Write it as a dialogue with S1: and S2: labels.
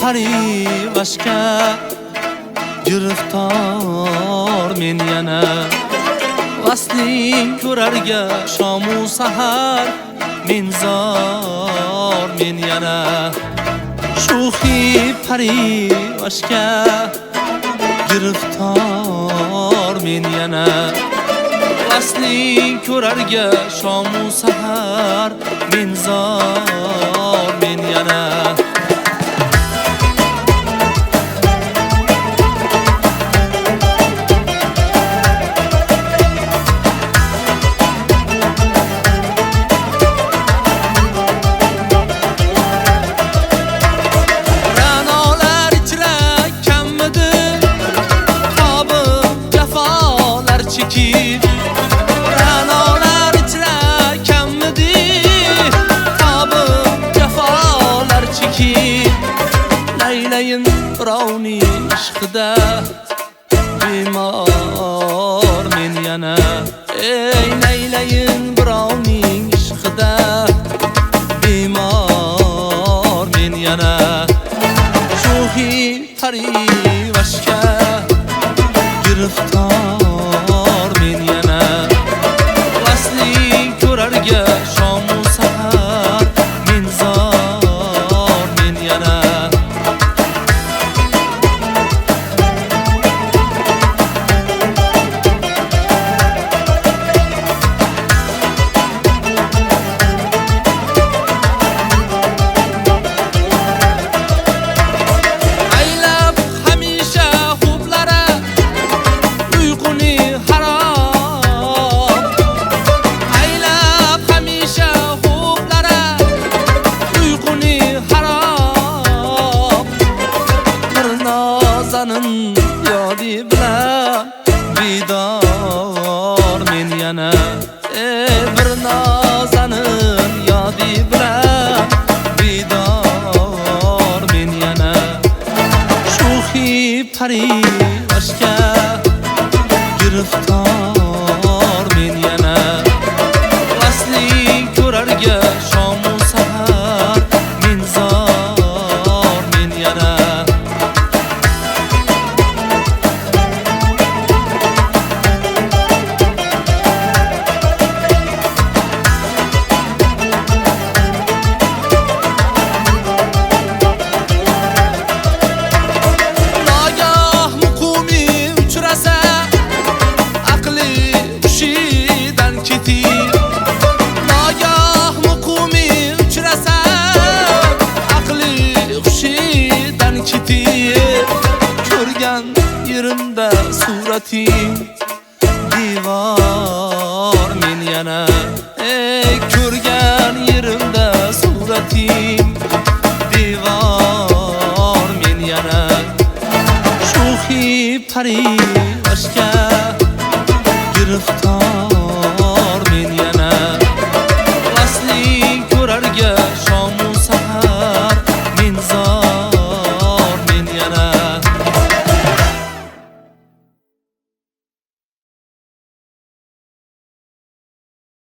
S1: parivashga giriftor men yana. Vasling ko'rarga shomu sahar men zor men yana. Sho'xi parivashga giriftor men yana. Vasling ko'rarga shomu sahar men zor men yana.
S2: Ranolar ichra kammidi tabib jafolar chekib. Laylayin birovning ishqida bemor men yana. Ey laylayin birovning ishqida bemor men yana. Sho'xi parivashga giriftor men yana. Vasling ko'rarga shomu sahar men zor men yana. Aylab hamisha xo'plari uyquni harom. Aylab hamisha xo'plari uyquni harom. Bir nozanin yodi bilan bedor men yana. Bir nozanin yodi bilan bedor men yana. Sho'xi parivashga giriftor men yana. Vasling ko'rarga shomu sahar men zor men yana. Nagah muqimi uchrasa aqli hushidan ketib. Nagah muqimi uchrasa aqli hushidan ketib. Ko'rgan yerimda surating devor men yana. Ey ko'rgan yerimda surating devor men yana. Sho'xi parivashga